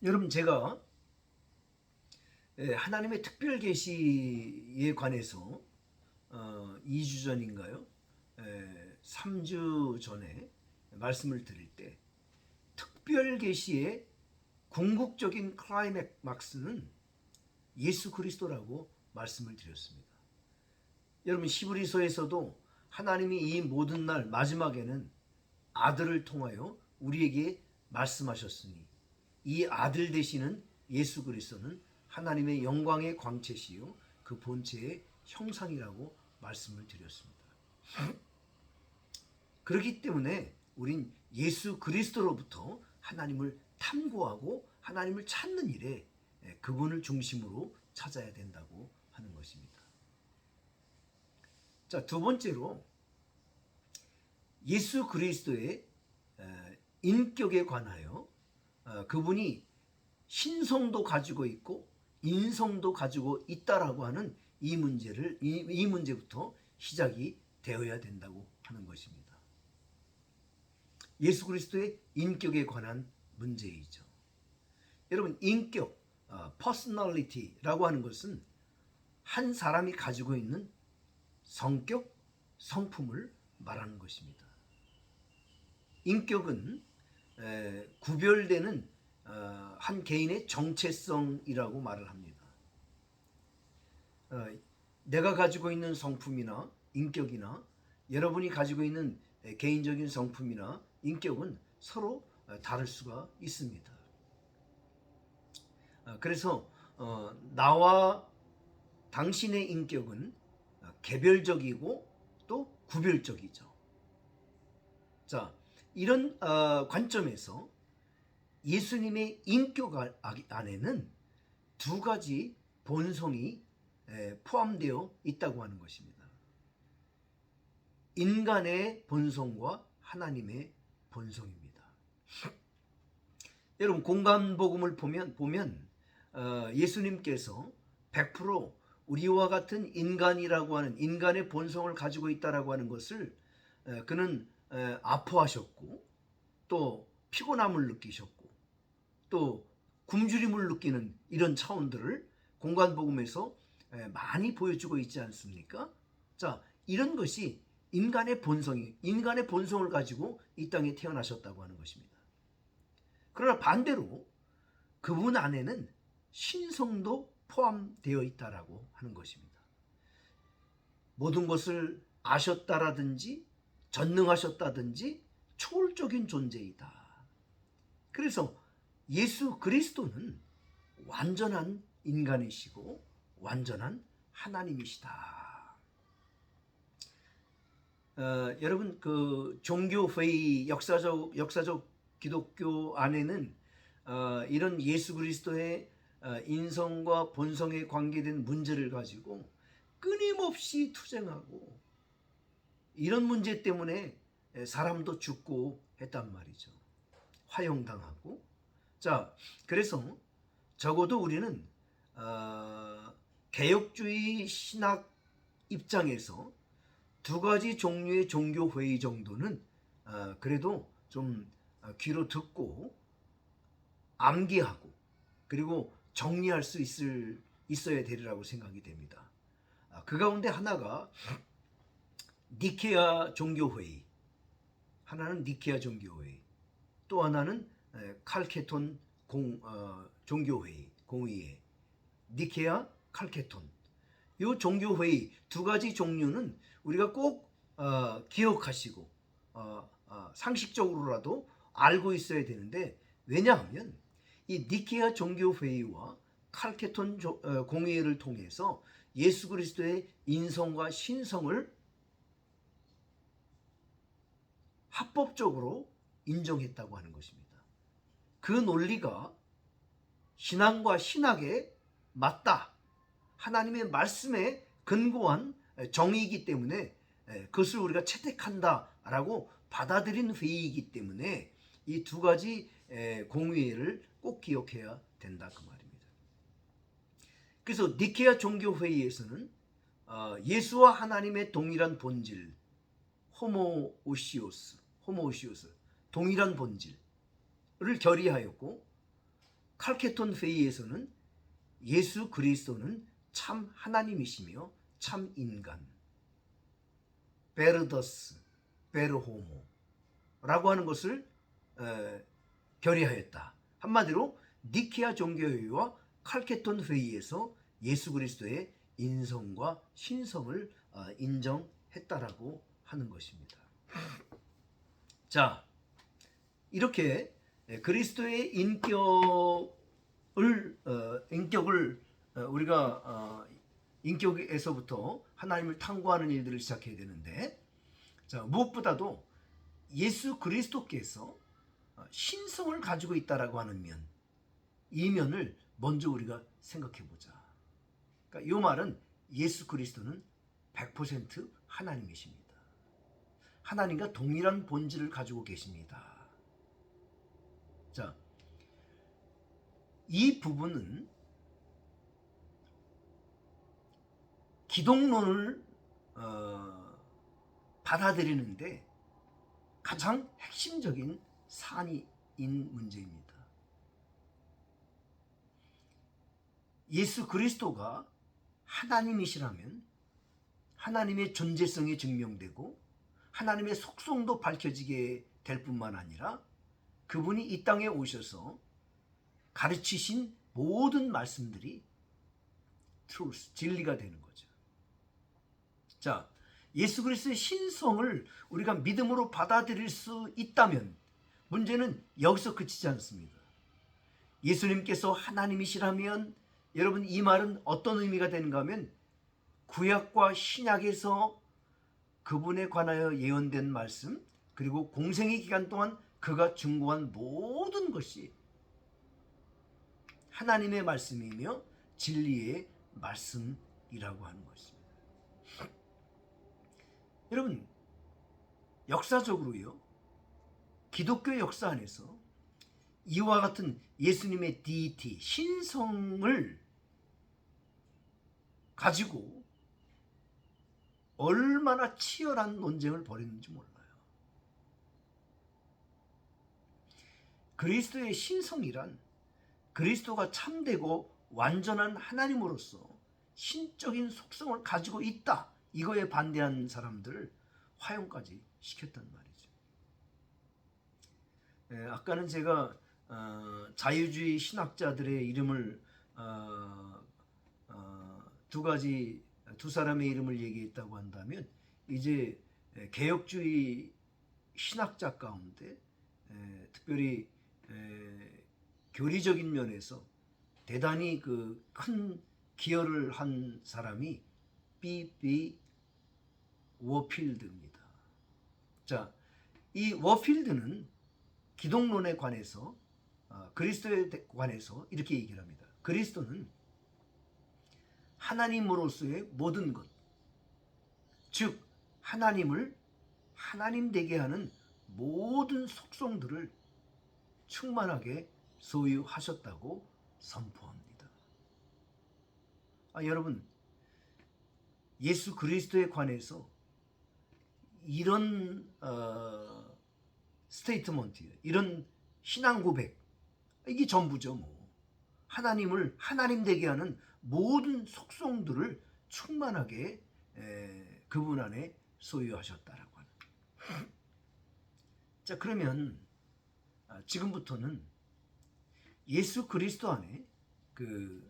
여러분, 제가 하나님의 특별 계시에 관해서 2주 전인가요? 3주 전에 말씀을 드릴 때 특별 계시의 궁극적인 클라이맥스는 예수 그리스도라고 말씀을 드렸습니다. 여러분, 히브리서에서도 하나님이 이 모든 날 마지막에는 아들을 통하여 우리에게 말씀하셨으니 이 아들 되시는 예수 그리스도는 하나님의 영광의 광채시요 그 본체의 형상이라고 말씀을 드렸습니다. 그렇기 때문에 우린 예수 그리스도로부터 하나님을 탐구하고 하나님을 찾는 일에 그분을 중심으로 찾아야 된다고 하는 것입니다. 자, 두 번째로 예수 그리스도의 인격에 관하여 그분이 신성도 가지고 있고 인성도 가지고 있다라고 하는 이 문제부터 시작이 되어야 된다고 하는 것입니다. 예수 그리스도의 인격에 관한 문제이죠. 여러분, 인격, personality라고 하는 것은 한 사람이 가지고 있는 성격, 성품을 말하는 것입니다. 인격은 구별되는 한 개인의 정체성이라고 말을 합니다. 내가 가지고 있는 성품이나 인격이나 여러분이 가지고 있는 개인적인 성품이나 인격은 서로 다를 수가 있습니다. 그래서 나와 당신의 인격은 개별적이고 또 구별적이죠. 자, 이런 관점에서 예수님의 인격 안에는 두 가지 본성이 포함되어 있다고 하는 것입니다. 인간의 본성과 하나님의 본성입니다. 여러분, 공간복음을 보면 예수님께서 100% 우리와 같은 인간이라고 하는 인간의 본성을 가지고 있다라고 하는 것을 그는 아파하셨고 또 피곤함을 느끼셨고 또 굶주림을 느끼는 이런 차원들을 공간복음에서 많이 보여주고 있지 않습니까? 자, 이런 것이 인간의 본성을 가지고 이 땅에 태어나셨다고 하는 것입니다. 그러나 반대로 그분 안에는 신성도 포함되어 있다라고 하는 것입니다. 모든 것을 아셨다라든지 전능하셨다든지 초월적인 존재이다. 그래서 예수 그리스도는 완전한 인간이시고 완전한 하나님이시다. 여러분, 그 종교회의 역사적 기독교 안에는 이런 예수 그리스도의 인성과 본성에 관계된 문제를 가지고 끊임없이 투쟁하고 이런 문제 때문에 사람도 죽고 했단 말이죠. 화형당하고. 자, 그래서 적어도 우리는 개혁주의 신학 입장에서 두 가지 종류의 종교회의 정도는 그래도 좀 귀로 듣고 암기하고 그리고 정리할 수 있어야 되리라고 생각이 됩니다. 그 가운데 하나가 니케아 종교회의, 하나는 니케아 종교회의, 또 하나는 칼케톤 종교회의, 공의회, 니케아, 칼케톤. 이 종교회의 두 가지 종류는 우리가 꼭 기억하시고 상식적으로라도 알고 있어야 되는데, 왜냐하면 이 니케아 종교회의와 칼케톤 공의회를 통해서 예수 그리스도의 인성과 신성을 합법적으로 인정했다고 하는 것입니다. 그 논리가 신앙과 신학에 맞다. 하나님의 말씀에 근거한 정의이기 때문에 그것을 우리가 채택한다라고 받아들인 회의이기 때문에 이 두 가지 공의회를 꼭 기억해야 된다 그 말입니다. 그래서 니케아 종교회의에서는 예수와 하나님의 동일한 본질, 호모오시오스, 동일한 본질을 결의하였고, 칼케톤 회의에서는 예수 그리스도는 참 하나님이시며 참 인간, 베르더스, 베르호모라고 하는 것을 결의하였다. 한마디로 니케아 종교회의와 칼케톤 회의에서 예수 그리스도의 인성과 신성을 인정했다라고 하는 것입니다. 자, 이렇게 그리스도의 인격을 우리가 인격에서부터 하나님을 탐구하는 일들을 시작해야 되는데, 자, 무엇보다도 예수 그리스도께서 신성을 가지고 있다라고 하는 면, 이 면을 먼저 우리가 생각해 보자. 그러니까 이 말은 예수 그리스도는 100% 하나님이십니다. 하나님과 동일한 본질을 가지고 계십니다. 자, 이 부분은 기독론을 받아들이는데 가장 핵심적인 사안인 문제입니다. 예수 그리스도가 하나님이시라면 하나님의 존재성이 증명되고 하나님의 속성도 밝혀지게 될 뿐만 아니라 그분이 이 땅에 오셔서 가르치신 모든 말씀들이 truth, 진리가 되는 거죠. 자, 예수 그리스도의 신성을 우리가 믿음으로 받아들일 수 있다면 문제는 여기서 그치지 않습니다. 예수님께서 하나님이시라면 여러분, 이 말은 어떤 의미가 되는가 하면 구약과 신약에서 그분에 관하여 예언된 말씀, 그리고 공생의 기간 동안 그가 증거한 모든 것이 하나님의 말씀이며 진리의 말씀이라고 하는 것입니다. 여러분, 역사적으로요, 기독교 역사 안에서 이와 같은 예수님의 디이티, 신성을 가지고 얼마나 치열한 논쟁을 벌였는지 몰라요. 그리스도의 신성이란 그리스도가 참되고 완전한 하나님으로서 신적인 속성을 가지고 있다, 이거에 반대한 사람들을 화형까지 시켰단 말이죠. 아까는 제가 자유주의 신학자들의 이름을 두 사람의 이름을 얘기했다고 한다면, 이제 개혁주의 신학자 가운데 특별히 교리적인 면에서 대단히 그 큰 기여를 한 사람이 B.B. 워필드입니다. 자, 이 워필드는 기독론에 관해서 그리스도에 관해서 이렇게 얘기를 합니다. 그리스도는 하나님으로서의 모든 것, 즉 하나님을 하나님 되게 하는 모든 속성들을 충만하게 소유하셨다고 선포합니다. 여러분, 예수 그리스도에 관해서 이런 스테이트먼트, 이런 신앙 고백, 이게 전부죠. 하나님을 하나님 되게 하는 모든 속성들을 충만하게 그분 안에 소유하셨다라고 하는. 자, 그러면 지금부터는 예수 그리스도 안에 그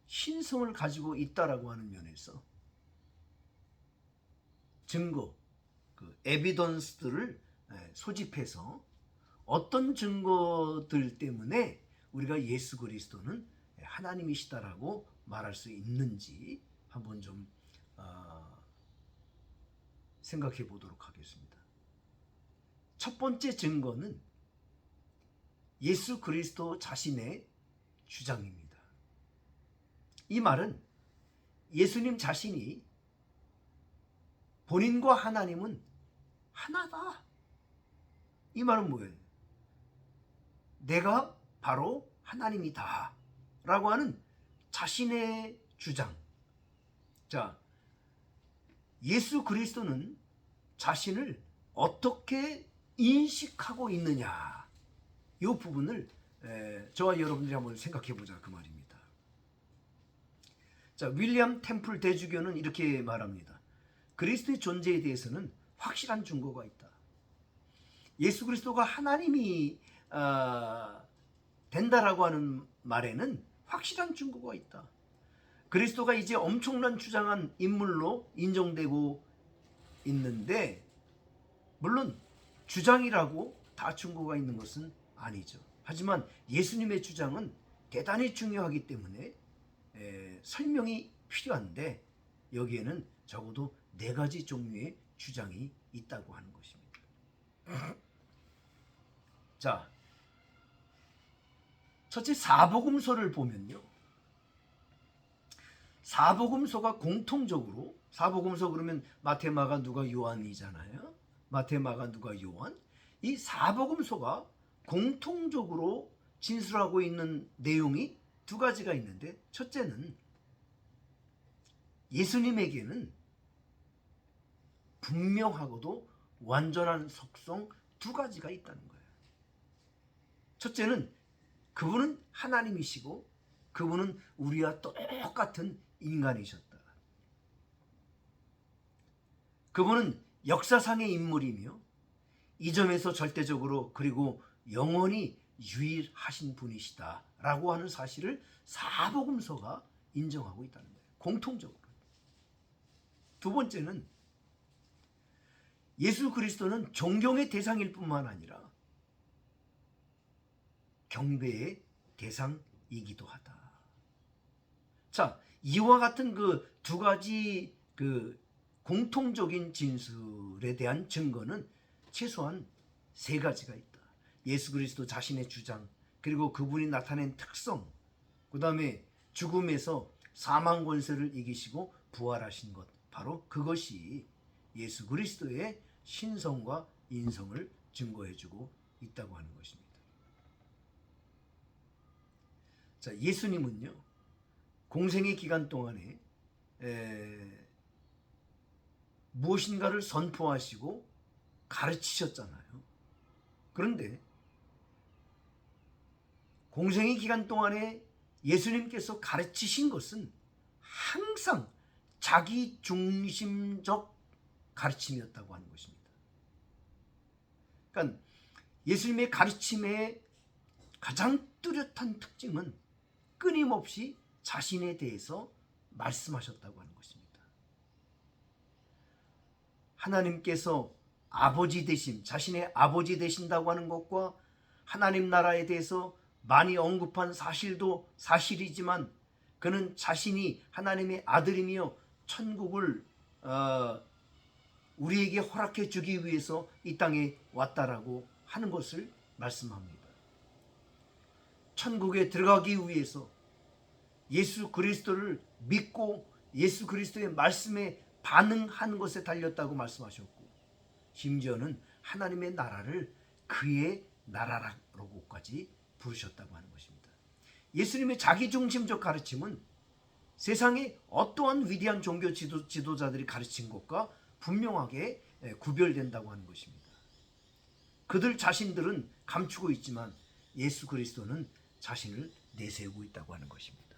신성을 가지고 있다라고 하는 면에서 증거, 그 에비던스들을 소집해서 어떤 증거들 때문에 우리가 예수 그리스도는 하나님이시다라고 말할 수 있는지 한번 좀 생각해 보도록 하겠습니다. 첫 번째 증거는 예수 그리스도 자신의 주장입니다. 이 말은 예수님 자신이 본인과 하나님은 하나다, 이 말은 뭐예요? 내가 바로 하나님이다 라고 하는 자신의 주장. 자, 예수 그리스도는 자신을 어떻게 인식하고 있느냐, 이 부분을 저와 여러분들이 한번 생각해 보자 그 말입니다. 자, 윌리엄 템플 대주교는 이렇게 말합니다. 그리스도의 존재에 대해서는 확실한 증거가 있다. 예수 그리스도가 하나님이 된다라고 하는 말에는 확실한 증거가 있다. 그리스도가 이제 엄청난 주장한 인물로 인정되고 있는데, 물론 주장이라고 다 증거가 있는 것은 아니죠. 하지만 예수님의 주장은 대단히 중요하기 때문에 설명이 필요한데, 여기에는 적어도 4가지 종류의 주장이 있다고 하는 것입니다. 자, 첫째, 사복음서를 보면요, 사복음서가 공통적으로, 사복음서 그러면 마태, 마가, 누가, 요한이잖아요. 마태, 마가, 누가, 요한. 이 사복음서가 공통적으로 진술하고 있는 내용이 2가지가 있는데, 첫째는 예수님에게는 분명하고도 완전한 속성 2가지가 있다는 거예요. 첫째는 그분은 하나님이시고 그분은 우리와 똑같은 인간이셨다. 그분은 역사상의 인물이며 이 점에서 절대적으로 그리고 영원히 유일하신 분이시다 라고 하는 사실을 사복음서가 인정하고 있다는 거예요. 공통적으로. 2번째는 예수 그리스도는 존경의 대상일 뿐만 아니라 경배의 대상이기도 하다. 자, 이와 같은 그 2가지 그 공통적인 진술에 대한 증거는 최소한 3가지가 있다. 예수 그리스도 자신의 주장, 그리고 그분이 나타낸 특성, 그 다음에 죽음에서 사망 권세를 이기시고 부활하신 것, 바로 그것이 예수 그리스도의 신성과 인성을 증거해주고 있다고 하는 것입니다. 자, 예수님은요, 공생의 기간 동안에 무엇인가를 선포하시고 가르치셨잖아요. 그런데 공생의 기간 동안에 예수님께서 가르치신 것은 항상 자기 중심적 가르침이었다고 하는 것입니다. 그러니까 예수님의 가르침의 가장 뚜렷한 특징은 끊임없이 자신에 대해서 말씀하셨다고 하는 것입니다. 하나님께서 아버지 되심, 자신의 아버지 되신다고 하는 것과 하나님 나라에 대해서 많이 언급한 사실도 사실이지만, 그는 자신이 하나님의 아들이며 천국을 우리에게 허락해 주기 위해서 이 땅에 왔다라고 하는 것을 말씀합니다. 천국에 들어가기 위해서 예수 그리스도를 믿고 예수 그리스도의 말씀에 반응하는 것에 달렸다고 말씀하셨고, 심지어는 하나님의 나라를 그의 나라라고까지 부르셨다고 하는 것입니다. 예수님의 자기중심적 가르침은 세상에 어떠한 위대한 종교 지도자들이 가르친 것과 분명하게 구별된다고 하는 것입니다. 그들 자신들은 감추고 있지만 예수 그리스도는 자신을 내세우고 있다고 하는 것입니다.